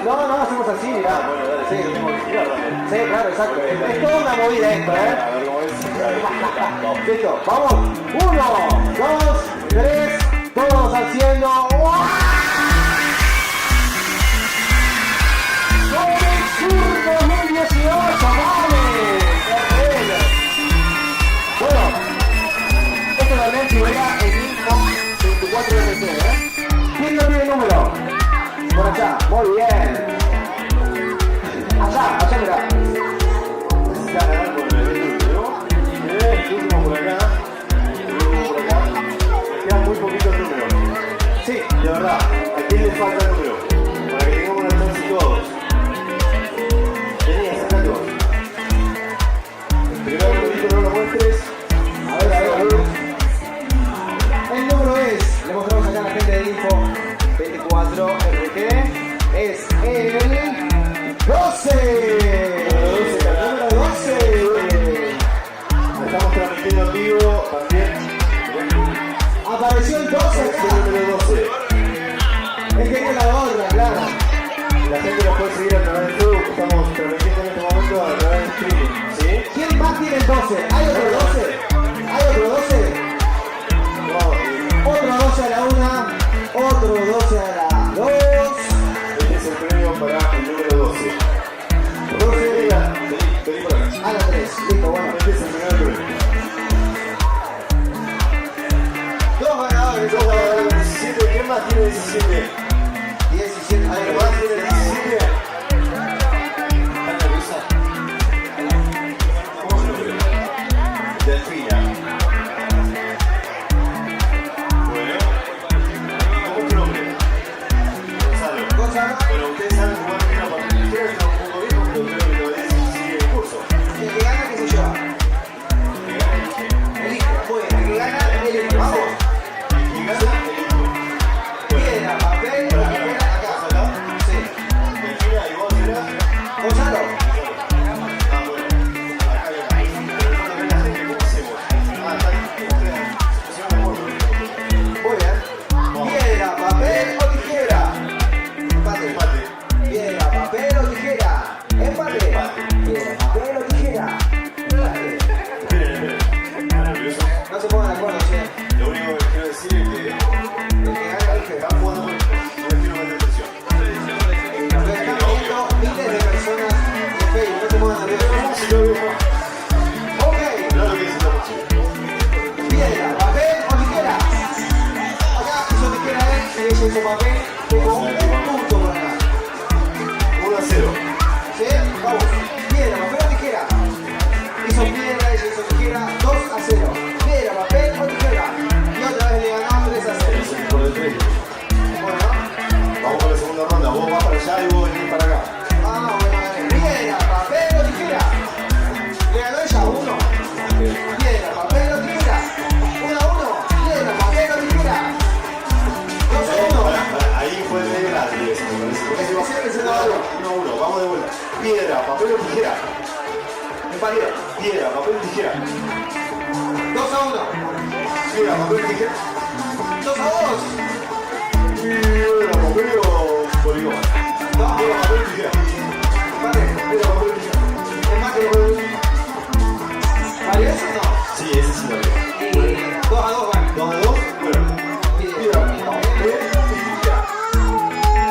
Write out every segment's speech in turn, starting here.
No, no, hacemos así, mirá. Sí, sí, claro, exacto. Es toda una movida esto, ¿eh? Listo, vamos. 1, 2, 3, todos haciendo. ¡Sobre Sur 2018, vale! Bueno, esto realmente juega el mismo 24 RT, ¿eh? ¿Quién no tiene el número? Por allá, muy bien. Allá, mira. Está ganando con el número. El último por acá. El último por acá. Me quedan muy poquitos números. Sí. De verdad, ¿a quién le falta el número? Para que tengamos una chance todos. Vení, sacate vos. Primero un poquito, no lo muestres. A ver. El número es, le mostramos acá a la gente de Info 24 RT, es el 12. Número 12. Estamos transmitiendo en vivo también. Apareció el 12 acá. El número 12. Es que tiene la otra, claro. La gente nos puede seguir a través de Facebook. Estamos transmitiendo en este momento a través de streaming. ¿Sí? ¿Quién más tiene el 12? ¿Hay otro 12? ¿Hay otro 12? No, Otro 12 a la 1, otro 12 a la 2. más tiene 17? 17. ¿Alguien más tiene 17? ¿Está nerviosa? ¿Cómo se lo cree? Delfina. Bueno. ¿Cómo es tu nombre? Gonzalo. Gonzalo. Bueno, ustedes saben jugar bien a papel ligero, está un poco viejo, pero creo que todavía sigue el curso. El que gana, ¿qué se lleva? Elige. Muy bien. El que gana, elige. Vamos. Piedra, papel, tijera, acá. Sí. Delfina, ¿y vos serás? Gonzalo. Ah, bueno. Acá y acá. Pero no lo ve la gente, ¿cómo hacemos? Ah, está aquí. Se me acuerdo. Muy bien. Piedra, papel o tijera. Empate. Empate. Piedra, papel o tijera. Empate. Empate. Piedra, papel o tijera. Empate. Esperen. ¿Están nerviosos? No se pongan de acuerdo, che. Lo único que quiero decir es que El que gana, elige. están jugando con esto. No les quiero meter presión. Nos están viendo miles de personas en Facebook. No se pongan nerviosos. Si lo veo, Ok. no lo que dicen los chicos. Piedra, papel o tijera. Acá hizo tijera él y ella hizo papel. Tengo un punto por acá. 1-0. ¿Sí? Vamos. Piedra, papel o tijera. Hizo piedra, ella hizo tijera. 2-0. Piedra, papel o tijera. Y otra vez le ganamos 3-0. Por el 3. Bueno. Vamos con la segunda ronda. Vos vas para allá y vos venís para acá. Ah, bueno, piedra, papel o tijera. Le ganó ella 1. Piedra, papel o tijera. 1-1. Piedra, papel o tijera. 2-1. Ahí fue medio grande eso, me parece. Porque si Siempre se da 1-1. Vamos de vuelta. Piedra, papel o tijera. Empate. Piedra, papel o tijera. 2-1. Piedra, papel o tijera. 2-2. Piedra, papel o poligón. Piedra, papel o tijera. Empate. Piedra, papel o tijera. Empate. ¿Vale eso o no? Sí, ese sí lo veo. 2-2, bueno. 2-2. Bueno. Piedra, papel o tijera.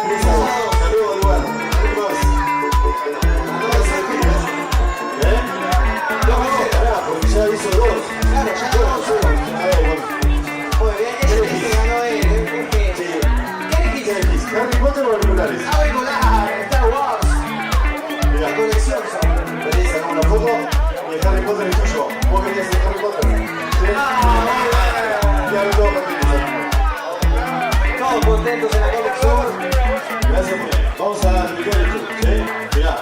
3-2. Saludos, lugar. ¿Eh? Porque ya hizo 2. Claro, ya 2-1. Muy bien, ese ganó él. ¿Qué elegiste? Harry Potter o auriculares. Auricular, Star Wars. Mirá, La colección son. vení, sacamos una foto y el Harry Potter es tuyo. ¿Vos querías el Harry Potter? ¿Sí? Y ahora todos contentos. Todos contentos en la colección. Gracias, muy bien. Vamos a explicar el truco, ¿sí? Mirá,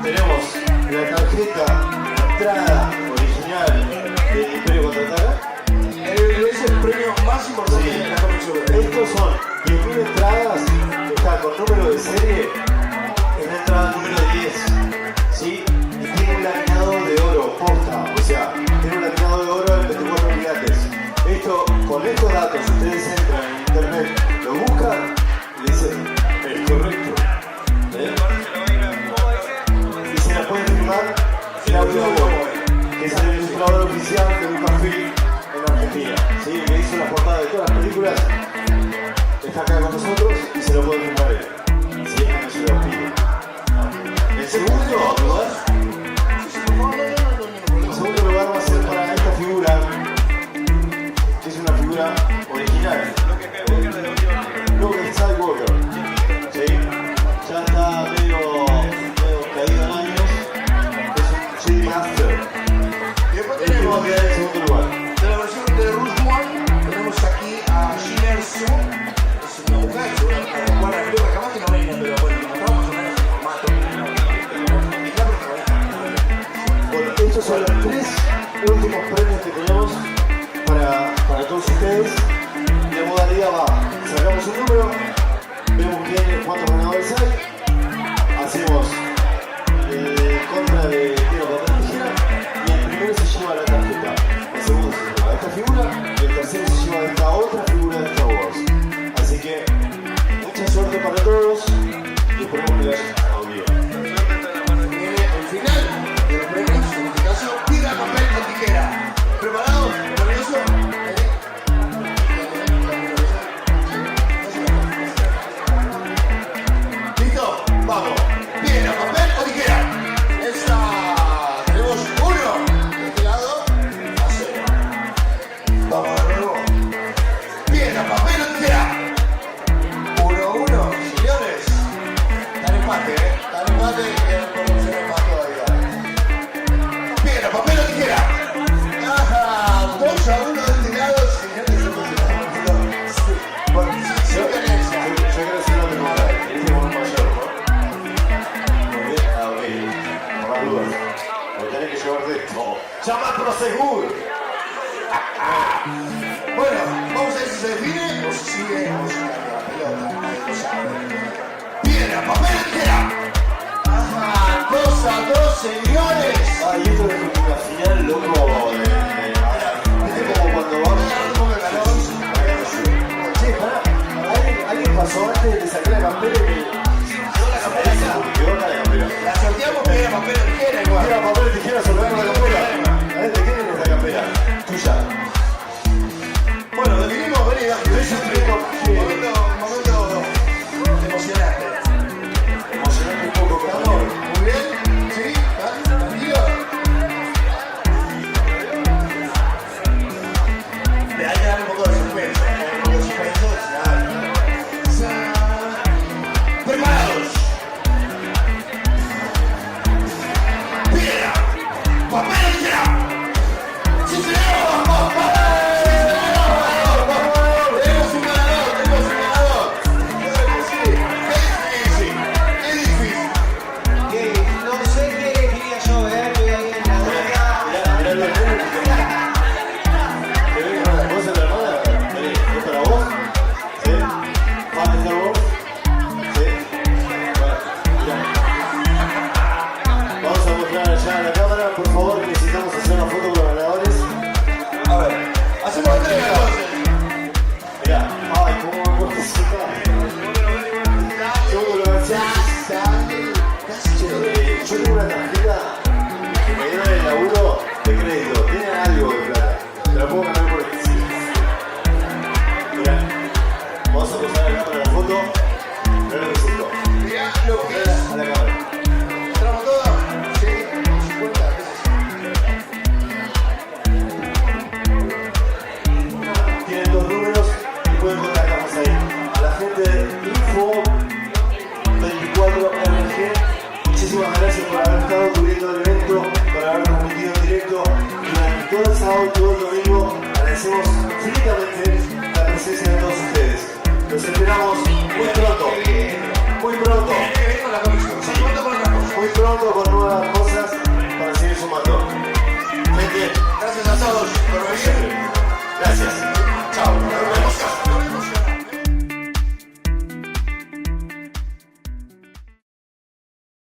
tenemos la tarjeta, la entrada original del Imperio Contraataca. Es el premio más importante de la colección. Estos son 10.000 entradas, está con número de serie, es la entrada número 10, ¿sí? Y tiene un laminado de oro, posta, o sea, tiene un laminado de oro en 24 quilates. Esto, con estos datos, ustedes entran en internet, lo buscan y le dicen, es correcto. ¿Eh? Y se la pueden firmar Claudio Bono, que es el ilustrador oficial de Lucasfilm en Argentina, ¿sí? Que hizo la portada de todas las películas, está acá con nosotros y se lo puede firmar él, si es que no se lo pide. El segundo lugar va a ser para esta figura, que es una figura original. Luke Skywalker, ¿sí? Ya está medio caído en años, es un Jedi Master. Y después El que va a tenemos quedar en segundo lugar. de la versión de Rouge One, tenemos aquí a Jyn Erso, es una mujer, bueno, creo que jamás que no venga, pero bueno, matamos más o menos el formato. Y la protagonista. Bueno, estos son los 3 últimos premios que tenemos para todos ustedes. La modalidad va, sacamos un número, vemos cuántos ganadores hay, hacemos contra de tiro papel tijera y el primero se lleva la tarjeta, el segundo se lleva esta figura y el tercero se lleva esta otra figura de Star Wars. Así que mucha suerte para todos y esperemos que les haya bien. Viene el final de los premios, en este caso, piedra, papel o tijera. ¿Preparados? ¿Nervioso? ¿Listo? Vamos. Piedra, papel o tijera. Esa. Tenemos 1. De este lado, a 0. Vamos de nuevo. Piedra, papel o tijera. seguro. Bueno, vamos a ver si se define o si sigue o si cambia la pelota. Ahí ya. Piedra, papel, tijera. Ajá, 2-2, señores. Ah, y esto es una final, loco. Es como cuando vamos. Che, pará. ¿Alguien pasó antes de sacar la campera que quedó acá la campera? La sorteamos piedra, papel, tijera igual. Tira papel, tijera, sorteamos la campera. A ver, ¿de quién es esta campera? Tuya. Bueno, definimos, vení, momento emocionante. Emocionante un poco, ¿Estamos muy bien? ¿Sí? ¿Están tranquilos? Le hay que dar un poco de suspenso. Un poco de suspenso. ¡Preparados! ¡Piedra! ¡Papel, tijera! ¡Sí, señor! ¡Tenemos un ganador! ¡Claro que sí! ¡Qué difícil! No sé qué elegiría yo, estoy ahí en la duda. Mirá los nenes. ¿Te ves una cosa de la hermana? Vení, ¿es para vos? ¿Sí? ¿Vas a estar vos? ¿Sí? Bueno, mirá. Vamos a mostrar allá a la cámara, por favor, necesitamos hacer una foto con los ganadores. A ver, hacemos entrega entonces. Mirá, ay, cómo me acuerdo ese Seguro lo yo tengo una tarjeta que me dieron en el laburo de crédito. Tienen algo de plata. Te la puedo cambiar por el sí. Mirá, vamos a pasar acá para la foto. Mirá lo que es esto. Mirá lo que es. A la cámara. ¿Mostramos todo? Sí, 50 Tienen dos números y pueden contactarnos ahí. A la gente de Info 24RG, muchísimas gracias por haber estado cubriendo el evento, por haber transmitido en directo durante todo el sábado y todo el domingo. Agradecemos infinitamente la presencia de todos ustedes. Los esperamos muy pronto. Muy pronto. Muy pronto con nuevas cosas para seguir sumando. Gente, Gracias a todos por venir. gracias. Chao.